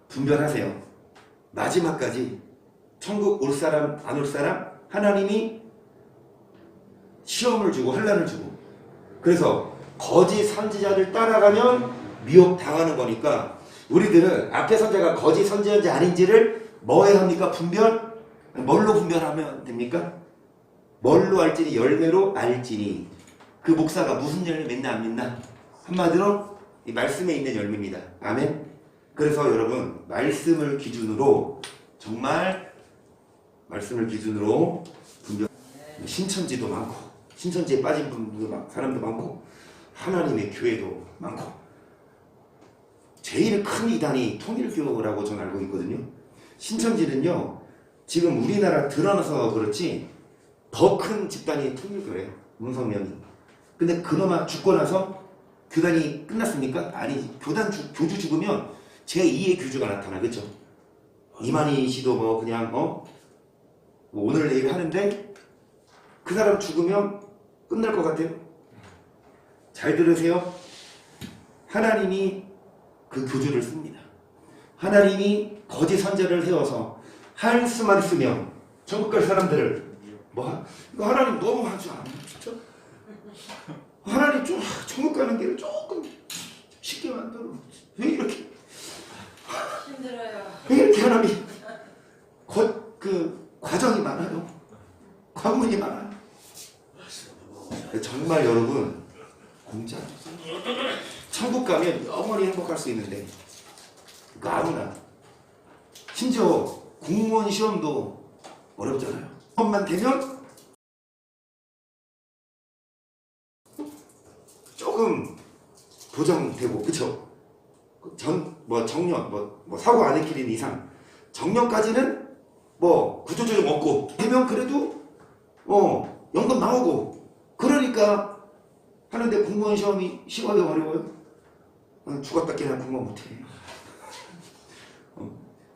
Speaker 1: 분별하세요. 마지막까지 천국 올 사람 안 올 사람 하나님이 시험을 주고 환난을 주고 그래서 거짓 선지자를 따라가면 미혹 당하는 거니까 우리들은 앞에 선지자가 거짓 선지자인지 아닌지를 뭐 해야 합니까? 분별? 뭘로 분별하면 됩니까? 뭘로 알지니 열매로 알지니 그 목사가 무슨 열매 맺나 안 맺나? 한마디로 이 말씀에 있는 열매입니다. 아멘. 그래서 여러분 말씀을 기준으로 정말 말씀을 기준으로 분별 신천지도 많고 신천지에 빠진 분도 사람도 많고 하나님의 교회도 많고 제일 큰 이단이 통일교라고 저는 알고 있거든요. 신천지는요 지금 우리나라 드러나서 그렇지 더 큰 집단이 통일교래요. 문성명이. 근데 그놈아 죽고 나서 교단이 끝났습니까? 아니 교주 죽으면 제2의 교주가 나타나. 그렇죠? 이만희 씨도 뭐 그냥 뭐 오늘 내일 하는데 그 사람 죽으면 끝날 것 같아요. 잘 들으세요. 하나님이 그 교주를 씁니다. 하나님이 거짓 선지자를 세워서 할 수만 있으면 천국 갈 사람들을 뭐 이거 하나님 너무 하지 않아요? 진짜? 하나님 좀 천국 가는 길을 조금 쉽게 만들어. 왜 이렇게
Speaker 2: 힘들어요.
Speaker 1: 왜 이렇게 하나님 그 과정이 많아요. 관문이 많아요. 정말 여러분 공짜 천국 미국 가면 영원히 행복할 수 있는데 그 아무나 심지어 공무원 시험도 어렵잖아요. 시험만 되면 조금 보장되고 그쵸? 정년 뭐 사고 안 일으키는 이상 정년까지는 뭐 구조조정 없고 되면 그래도 연금 나오고 그러니까 하는데 공무원 시험이 시험이 어려워요. 죽었다 깨나 공무원 못해.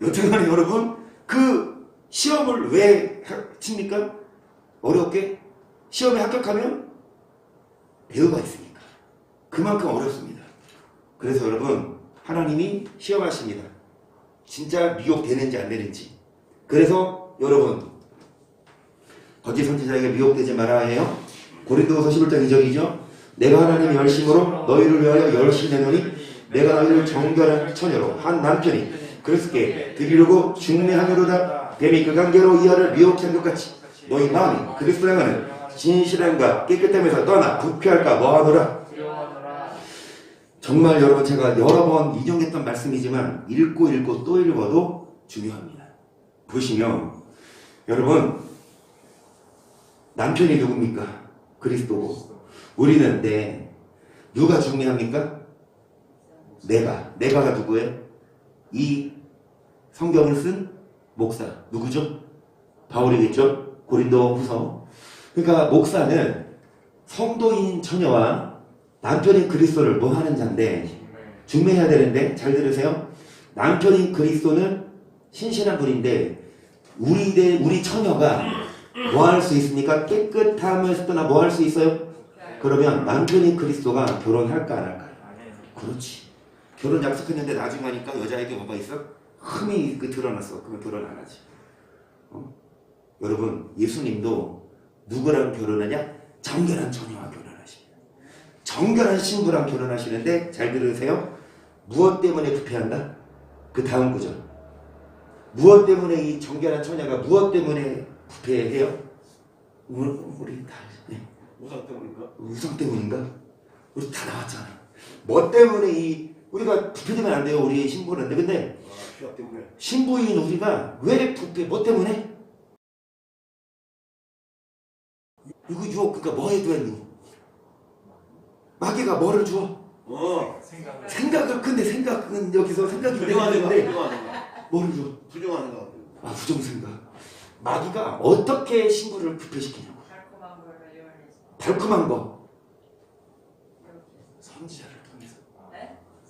Speaker 1: 여튼간에 여러분 그 시험을 왜 칩니까? 어렵게 시험에 합격하면 배우가 있으니까 그만큼 어렵습니다. 그래서 여러분 하나님이 시험하십니다. 진짜 미혹되는지 안 되는지. 그래서 여러분 거짓 선지자에게 미혹되지 말아야 해요. 고린도후서 11장 2절이죠. 내가 하나님의 열심으로 너희를 위하여 열심히 내노니 내가 너희를 정결한 처녀로 한 남편이 그리스도께 드리려고 중매하노로다. 뱀이 그 관계로 이하를 미혹한 것 같이 너희 마음이 그리스도 향하는 진실함과 깨끗함에서 떠나 부패할까 뭐하노라. 정말 여러분 제가 여러 번 인용했던 말씀이지만 읽고 또 읽어도 중요합니다. 보시면 여러분 남편이 누굽니까? 그리스도고 우리는 누가 중매합니까? 내가가 누구예요? 이 성경을 쓴 목사 누구죠? 바울이겠죠? 고린도후서. 그러니까 목사는 성도인 처녀와 남편인 그리스도를 뭐 하는 자인데 중매해야 되는데 잘 들으세요. 남편인 그리스도는 신실한 분인데 우리 처녀가 뭐 할 수 있습니까? 깨끗함에서 떠나 뭐 할 수 있어요? 그러면 남편인 그리스도가 결혼할까 안 할까요? 그렇지. 결혼 약속했는데 나중에 하니까 여자에게 뭐가 있어? 흠이 드러났어. 그러면 결혼 안 하지. 여러분 예수님도 누구랑 결혼하냐? 정결한 처녀와 결혼하십니다. 정결한 신부랑 결혼하시는데 잘 들으세요. 무엇 때문에 부패한다? 그 다음 구절. 무엇 때문에 이 정결한 처녀가 무엇 때문에 부패해요? 우리 다
Speaker 3: 우상 때문인가?
Speaker 1: 우상 때문인가? 우리 다 나왔잖아. 뭐 때문에 우리가 부패되면 안 돼요. 우리 신부는. 근데
Speaker 3: 휘하 때문에.
Speaker 1: 신부인 우리가 왜 부패? 뭐 때문에? 이거 유혹 뭐 해도 했니? 마귀가 뭐를 줘? 생각을. 근데 생각은 여기서 생각이 되는데 뭐를 줘?
Speaker 3: 부정하는 거.
Speaker 1: 부정생각. 마귀가 어떻게 신부를 부패시키냐고. 달콤한 거. 선지자를 통해서.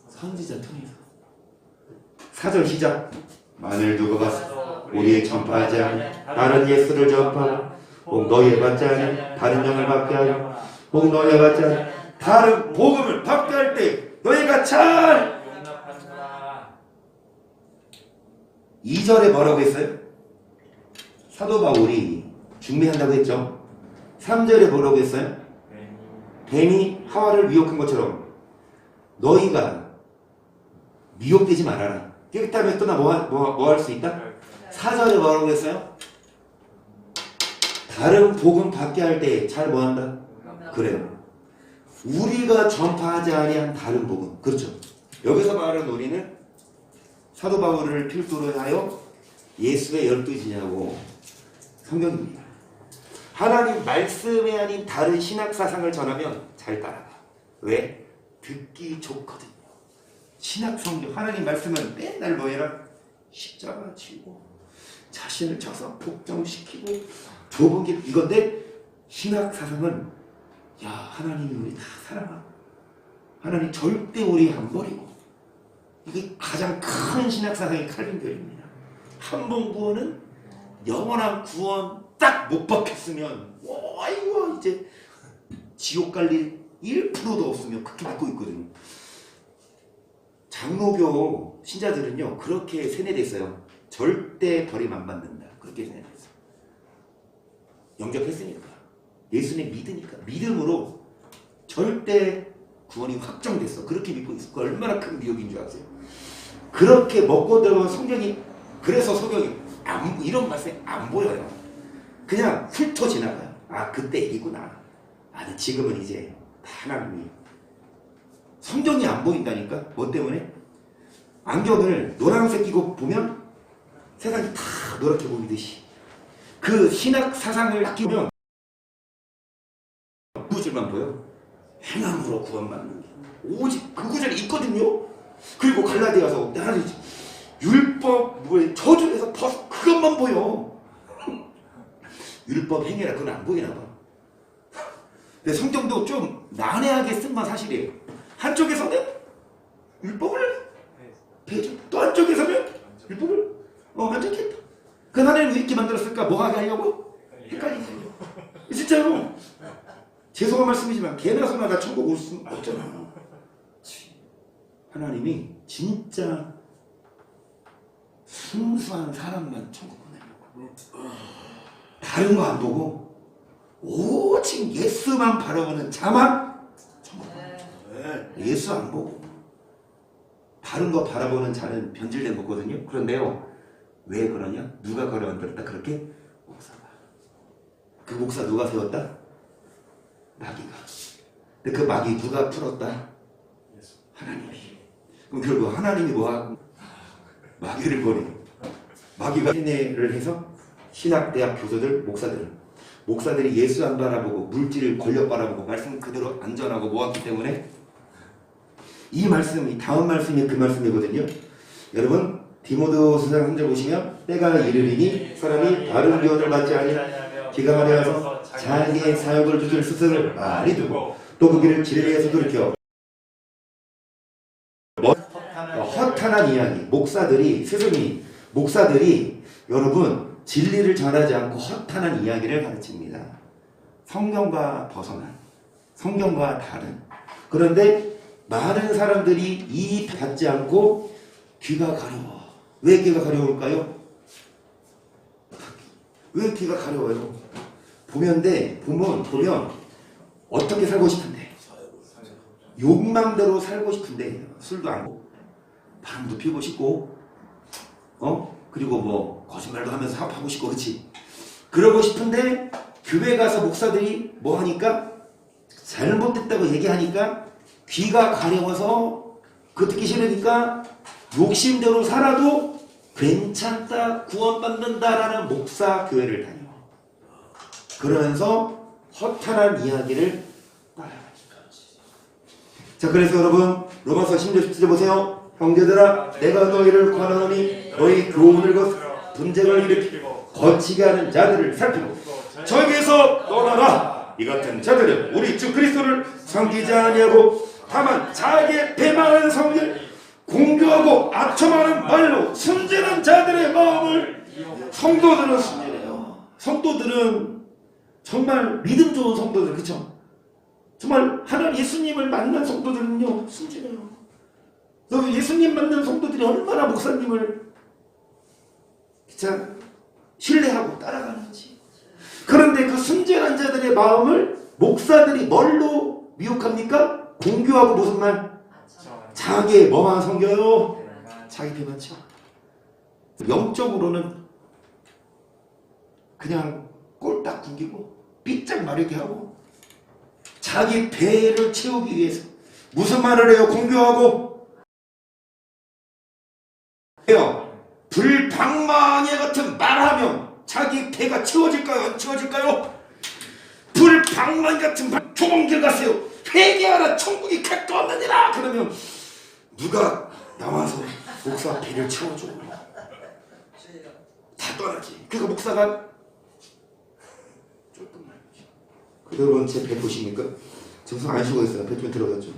Speaker 1: 선지자 통해서. 4절 시작. 만일 누가 가서 우리의 전파하지 않은 다른 예수를 전파하고 혹 너희의 받지 않은 다른 영을 받게 하고 혹 너희의 받지 않은 다른 복음을 받게 할 때 너희가 잘 2절에 뭐라고 했어요? 사도 바울이 중매한다고 했죠. 3절에 뭐라고 했어요? 뱀이 하와를 미혹한 것처럼 너희가 미혹되지 말아라. 깨끗함에 떠나 뭐 할 수 있다? 4절에 뭐라고 했어요? 다른 복음 받게 할 때 잘 뭐한다? 그래요. 우리가 전파하지 아니한 다른 복음. 그렇죠. 여기서 말하는 우리는 사도 바울을 필두로 하여 예수의 12지냐고 성경입니다. 하나님 말씀에 아닌 다른 신학사상을 전하면 잘 따라가. 왜? 듣기 좋거든요. 신학성경 하나님 말씀은 맨날 뭐해라? 십자가 지고 자신을 쳐서 복종시키고 좁은 길 이건데 신학사상은 하나님이 우리 다 사랑하고 하나님 절대 우리 안 버리고 이게 가장 큰 신학사상이 칼빈교회입니다. 한 번 구원은 영원한 구원 딱 못 받겠으면 아이고 이제 지옥 갈 일 1%도 없으면 그렇게 믿고 있거든요. 장로교 신자들은요 그렇게 세뇌됐어요. 절대 버림 안 받는다. 그렇게 세뇌됐어요. 영접했으니까 예수님 믿으니까 믿음으로 절대 구원이 확정됐어. 그렇게 믿고 있어. 얼마나 큰 미혹인 줄 아세요? 그렇게 먹고 들어간 성경이 그래서 성경이 이런 말씀이 안 보여요. 그냥 훑어 지나가요. 그때 얘기구나. 지금은 이제 하나님이 성경이 안 보인다니까. 뭐 때문에? 안경을 노란색 끼고 보면 세상이 다 노랗게 보이듯이 그 신학 사상을 끼면 구절만 보여. 행함으로 구원받는 게 오직 그 구절이 있거든요. 그리고 갈라디아서 나는 율법 뭐에 저주에서 벗 그것만 보여. 율법 행해라 그건 안 보이나 봐. 근데 성경도 좀 난해하게 쓴 건 사실이에요. 한쪽에서는 율법을 배죠. 또 한쪽에서는 율법을 안 좋겠다. 그 하나님 왜 이렇게 만들었을까? 뭐 하게 하려고? 헷갈리죠. 진짜로. 죄송한 말씀이지만 개나 소나 다 천국 올 수 없잖아. 하나님이 진짜 순수한 사람만 천국 보내려고. 다른 거 안 보고 오직 예수만 바라보는 자만 천국 보내려고. 예수 안 보고 다른 거 바라보는 자는 변질된 거거든요. 그런데요, 왜 그러냐? 누가 걸어 만들었다? 그렇게 목사가. 그 목사 누가 세웠다? 마귀가. 근데 그 마귀 누가 풀었다? 하나님이. 그럼 결국 하나님이 뭐하고? 마귀를 버리고. 마귀가 세뇌를 해서 신학대학 교수들, 목사들이 예수 안 바라보고 물질 권력 바라보고 말씀 그대로 안전하고 모았기 때문에 이 말씀이 다음 말씀이 그 말씀이거든요. 여러분 디모데후서 3절 보시면 때가 이르리니 사람이 바른 교훈을 받지 아니하며 기가 마려워서 자기의 사역을 주줄 스승을 많이 두고 또 그 길을 진리에서 돌이켜 허탄한 이야기. 목사들이 여러분 진리를 전하지 않고 허탄한 이야기를 가르칩니다. 성경과 벗어난, 성경과 다른. 그런데 많은 사람들이 이 받지 않고 귀가 가려워. 왜 귀가 가려울까요? 왜 귀가 가려워요? 보면 어떻게 살고 싶은데, 욕망대로 살고 싶은데 술도 안 먹고 바람도 피우고 싶고 그리고 뭐 거짓말도 하면서 사업하고 싶고 그렇지. 그러고 싶은데 교회 가서 목사들이 뭐 하니까 잘못됐다고 얘기하니까 귀가 가려워서 그 듣기 싫으니까 욕심대로 살아도 괜찮다, 구원받는다라는 목사 교회를 다녀. 그러면서 허탄한 이야기를 따라가니까. 자, 그래서 여러분 로마서 10절 17절 보세요. 형제들아 내가 너희를 권하노니 너희 교훈을 거스려 분쟁을 일으키고 거치게 하는 자들을 살피고 저에게서 떠나라. 이 같은 자들은 우리 주 그리스도를 섬기지 아니하고 다만 자기의 배망하는 성질 공교하고 아첨하는 말로 순진한 자들의 마음을. 성도들은 순진해요. 성도들은 정말 믿음 좋은 성도들, 그쵸? 정말 하나님 예수님을 만난 성도들은요 순진해요. 예수님 만난 성도들이 얼마나 목사님을 진짜 신뢰하고 따라가는지. 그런데 그 순진한 자들의 마음을 목사들이 뭘로 미혹합니까? 공교하고 무슨 말? 자기의 뭐만 섬겨요? 자기 배만 채워. 영적으로는 그냥 꼴딱 굶기고 삐짝 마르게 하고 자기 배를 채우기 위해서 무슨 말을 해요? 공교하고 불방망이 같은 말하면 자기 배가 채워질까요? 안 채워질까요? 불방망이 같은 말 좁은 길 가세요. 회개하라 천국이 가까웠느니라. 그러면 누가 나와서 목사 배를 채워줘? 다 떠나지. 그러니까 목사가 조금만. 여러분 제 배 보십니까? 정성 안 쉬고 있어요. 배 좀 들어갔죠.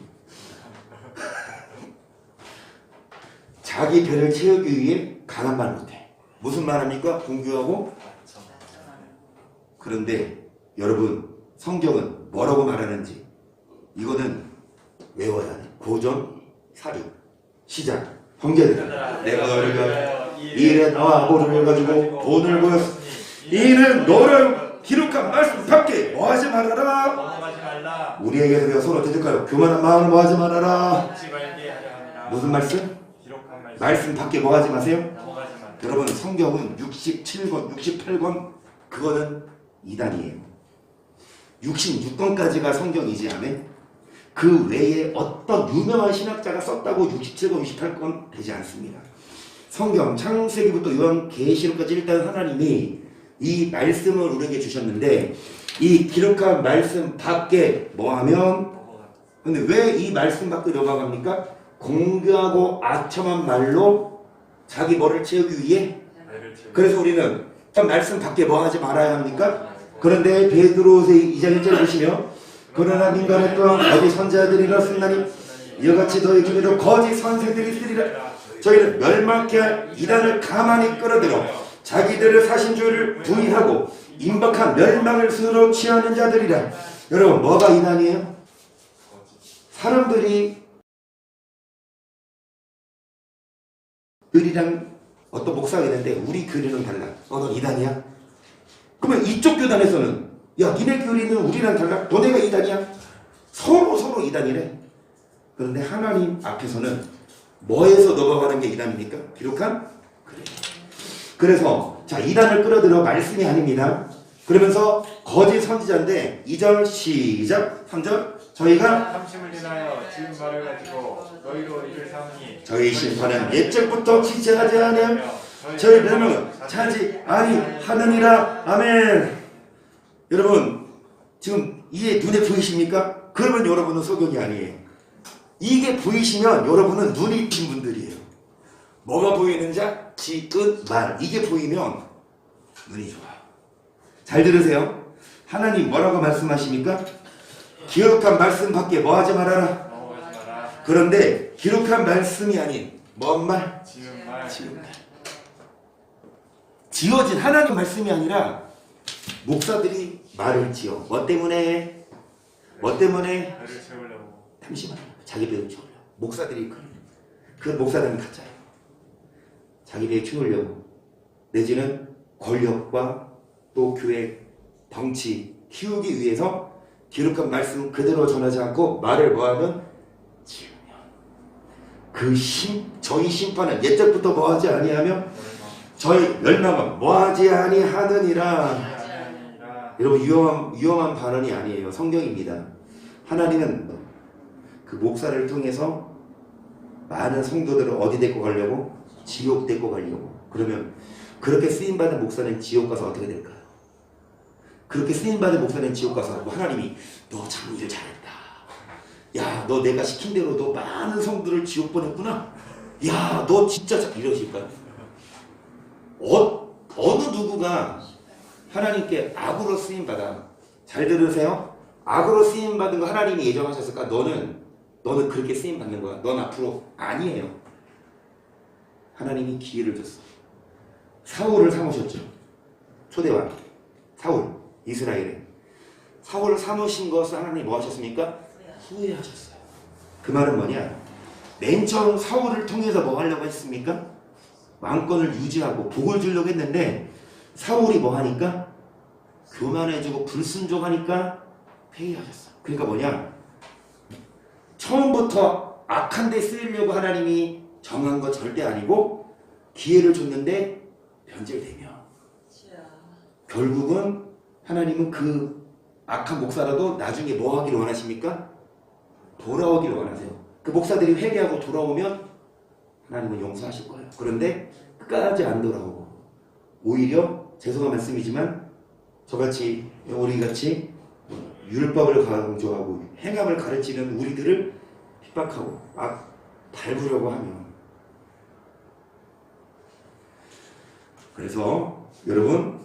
Speaker 1: 자기 배를 채우기 위해 강한 말 못해. 무슨 말합니까? 공교하고. 그런데 여러분 성경은 뭐라고 말하는지 이거는 외워야 돼. 고전, 사류, 시작. 형제들아 내가 너희가 일에 나와 모름을 가지고 돈을 보였으니 이는 너를 기록한 말씀 밖에 뭐하지 말아라. 우리에게서 배워서 어떻게 될까요? 교만한 마음을 뭐하지 말아라. 무슨 말씀? 말씀 밖에 뭐하지 마세요. 여러분 성경은 67권 68권 그거는 이단이에요. 66권까지가 성경이지. 아멘. 그 외에 어떤 유명한 신학자가 썼다고 67권, 68권 되지 않습니다. 성경 창세기부터 요한계시록까지 일단 하나님이 이 말씀을 우리에게 주셨는데 이 기록한 말씀 밖에 뭐하면 근데 왜 이 말씀 밖에 넘어갑니까? 공교하고 아첨한 말로 자기 뭐를 채우기 위해 그래서 우리는 말씀 밖에 뭐 하지 말아야 합니까? 그런데 베드로서 2장 1절 보시면 그러나 민간의 또한 거짓 선자들이라 쓴다니 이와 같이 너희 중에도 거짓 선생들이 있으리라. 저희는 멸망케 할 이단을 가만히 끌어들여 자기들을 사신주의를 부인하고 임박한 멸망을 스스로 취하는 자들이라. 여러분 뭐가 이단이에요? 사람들이 글이랑 어떤 목사가 있는데 우리 글이랑 달라. 넌 이단이야? 그러면 이쪽 교단에서는 야 니네 글이는 우리랑 달라? 너네가 이단이야? 서로 이단이래. 그런데 하나님 앞에서는 뭐에서 넘어가는 게 이단입니까? 기록한 그래. 그래서 자 이단을 끌어들여 말씀이 아닙니다. 그러면서 거짓 선지자인데 2절 시작 3절 저희가
Speaker 4: 삼심을 인하여 지은 말을 가지고 너희로 이를 삼으니
Speaker 1: 저희 심판은 옛적부터 지체하지 아니하며 저희 멸망은 차지 아니하느니라. 아멘. 여러분 지금 이게 눈에 보이십니까? 그러면 여러분은 소경이 아니에요. 이게 보이시면 여러분은 눈이 tin 분들이에요. 뭐가 보이는 자? 지은 말. 이게 보이면 눈이 좋아요. 잘 들으세요. 하나님 뭐라고 말씀하십니까? 기록한 말씀 밖에 뭐 하지 말아라.
Speaker 4: 넘어가지 마라.
Speaker 1: 그런데 기록한 말씀이 아닌 뭔 말?
Speaker 4: 지은 말.
Speaker 1: 지은 말. 지어진 하나님 말씀이 아니라 목사들이 말을 지어. 뭐 때문에? 뭐 때문에?
Speaker 4: 배를 채우려고.
Speaker 1: 잠시만. 자기 배를 채우려고. 목사들이 그 목사들은 가짜예요. 자기 배를 채우려고. 내지는 권력과 또 교회 덩치 키우기 위해서 기록한 말씀 그대로 전하지 않고 말을 뭐하면 지으면 저희 심판은 옛적부터 뭐하지 아니하며 저희 멸망은 뭐하지 아니하느니라. 여러분 위험한 발언이 아니에요. 성경입니다. 하나님은 그 목사를 통해서 많은 성도들을 어디 데리고 가려고? 지옥 데리고 가려고. 그러면 그렇게 쓰임받은 목사는 지옥 가서 어떻게 될까요? 그렇게 쓰임받은 목사는 지옥 가서 하나님이 너 참 일 잘했다. 야, 너 내가 시킨 대로 너 많은 성도를 지옥 보냈구나. 야, 너 진짜 이러실까요? 어느 누구가 하나님께 악으로 쓰임받아. 잘 들으세요. 악으로 쓰임받은 거 하나님이 예정하셨을까? 너는 그렇게 쓰임받는 거야. 넌 앞으로 아니에요. 하나님이 기회를 줬어. 사울을 삼으셨죠. 초대왕 사울 이스라엘에 사울을 삼으신 것을 하나님이 뭐 하셨습니까? 후회하셨어요. 그 말은 뭐냐? 맨 처음 사울을 통해서 뭐 하려고 했습니까? 왕권을 유지하고 복을 주려고 했는데 사울이 뭐 하니까? 교만해지고 불순종하니까 회의하셨어. 그러니까 뭐냐? 처음부터 악한 데 쓰이려고 하나님이 정한 거 절대 아니고 기회를 줬는데 변질되며 결국은 하나님은 그 악한 목사라도 나중에 뭐 하기를 원하십니까? 돌아오기를 원하세요. 그 목사들이 회개하고 돌아오면 하나님은 용서하실 거예요. 그런데 끝까지 안 돌아오고 오히려 죄송한 말씀이지만 저같이 우리같이 율법을 강조하고 행함을 가르치는 우리들을 핍박하고 밟으려고 하면 그래서 여러분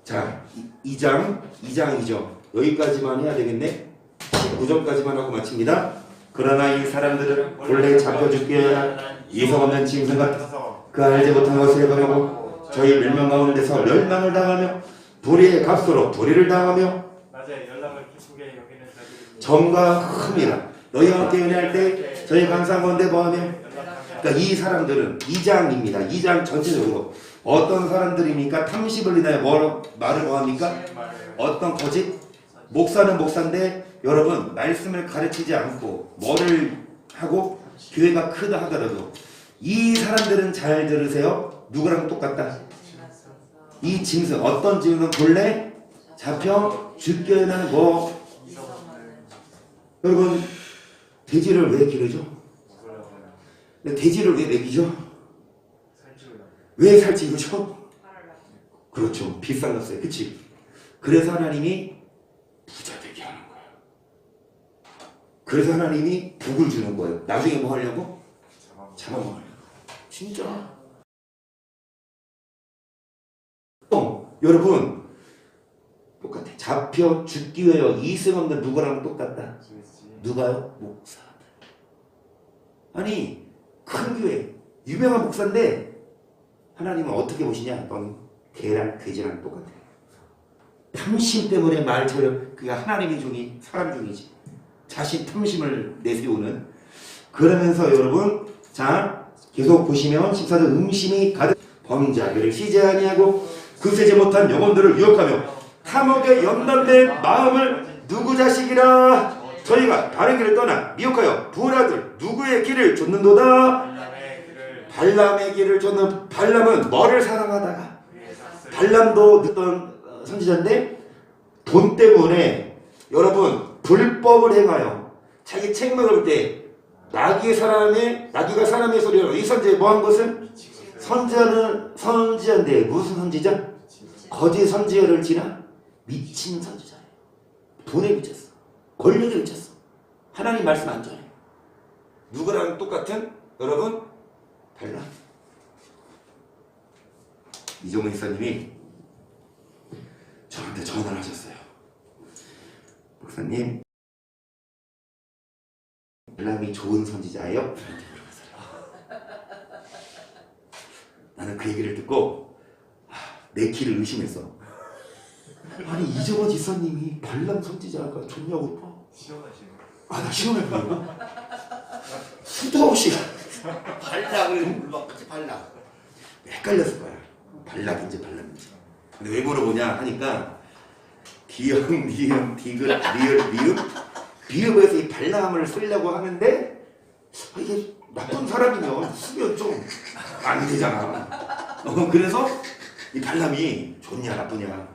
Speaker 1: 자 2장이죠. 여기까지만 해야 되겠네. 19절까지만 하고 마칩니다. 그러나 이 사람들은 본래 잡혀 죽게 하여 이성 없는 짐승 같아 그 알지 못한 것을 해방하고 저희 멸망 가운데서 멸망을 당하며 도리의 값으로 도리를 당하며
Speaker 4: 낮에 연락을 기쁘게 여기는 자들이
Speaker 1: 정과 흠이라 너희와 함께 은혜할 때 저희 감사한 건데 뭐하며
Speaker 4: 연락하며
Speaker 1: 그러니까 이 사람들은 2장입니다. 2장 전체적으로 어떤 사람들입니까? 탐식을 인하여 말을 뭐합니까?
Speaker 4: 지은 말을
Speaker 1: 어떤 거짓? 목사는 목사인데 여러분 말씀을 가르치지 않고 뭐를 하고 교회가 크다 하더라도 이 사람들은 잘 들으세요. 누구랑 똑같다? 이 짐승 어떤 짐승은 본래 잡혀 죽게 하는 뭐 여러분 돼지를 왜 기르죠? 근데 돼지를 왜 먹이죠? 왜 살찌우죠? 그렇죠. 비싼 거 써요. 그치? 그래서 하나님이 부자 되게 하는 거예요. 그래서 하나님이 복을 주는 거예요. 나중에 뭐 하려고? 잡아먹으려고. 진짜. 여러분 똑같아. 잡혀 죽기 위하여 이승 없는 누구랑 똑같다. 누가요? 목사. 아니 큰 교회 유명한 목사인데 하나님은 어떻게 보시냐? 넌 개랑 돼지랑 똑같아. 탐심 때문에 말처럼 그게 하나님의 종이 사람 종이지. 자신 탐심을 내세우는. 그러면서 여러분 자 계속 보시면 14절 음심이 가득 범죄하기를 쉬지 아니하고 굳세지 못한 영혼들을 유혹하며 탐욕에 연단된 마음을 누구 자식이라 저희가 바른 길을 떠나 미혹하여 부하들 누구의 길을 쫓는도다. 발람의 길을 쫓는. 발람은 뭐를 사랑하다가 발람도 늦던 선지자인데 돈 때문에 여러분 불법을 행하여 자기 책망을 볼 때 나귀가 사람의 소리로 이 선지에 뭐한 것은 선지자는 선지자인데 무슨 선지자? 거짓 선지자를 지나 미친 선지자예요. 돈에 미쳤어. 권력에 미쳤어. 하나님 말씀 안 전해. 누구랑 똑같은? 여러분 발람. 이종훈 목사님이 저한테 전화를 하셨어요. 목사님 발람이 좋은 선지자예요? 저한테 물어봤어요. 나는 그 얘기를 듣고 내 길을 의심했어. 아니 이종원 지사님이 발람 선지자가 좋냐고.
Speaker 4: 시원하시네.
Speaker 1: 나 시원해 보이고 수도 없이
Speaker 3: 발락을 물박같이 발락.
Speaker 1: 헷갈렸을 거야. 발락인지 발람인지. 근데 왜 물어보냐 하니까 기역, 니은, 디귿, 리을, 미음 비읍에서 이 발람을 쓰려고 하는데 이게 나쁜 사람이면 쓰면 좀 안 되잖아. 그래서 이 발람이 좋냐 나쁘냐.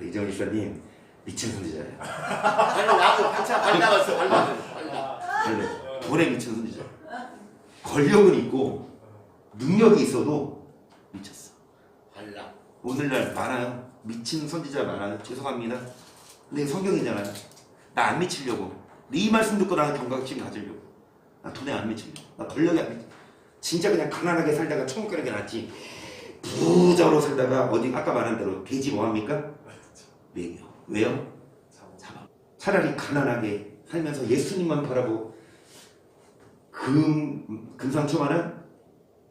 Speaker 1: 이정희 목사님 미친 선지자예요.
Speaker 3: 발락 나도 한참 발락했어. 발락.
Speaker 1: 발람. 돈에 미친 선지자. 권력은 있고 능력이 있어도 미쳤어.
Speaker 3: 발락.
Speaker 1: 오늘날 많아요. 미친 선지자 많아요. 죄송합니다. 근데 성경이잖아요. 나 안 미치려고. 네 말씀 듣고 나는 경각심 가지려고. 나 돈에 안 미치려고. 나 권력에 안 미치려고. 진짜 그냥 가난하게 살다가 천국 가는 게 낫지. 부자로 살다가 어디 아까 말한 대로 돼지 뭐합니까? 먹여. 왜요? 잡아. 차라리 가난하게 살면서 예수님만 바라보고 금상첨화는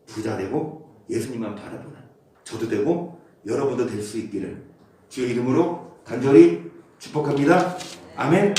Speaker 1: 부자 되고 예수님만 바라보는 저도 되고 여러분도 될 수 있기를 주의 이름으로 간절히 축복합니다. 아멘.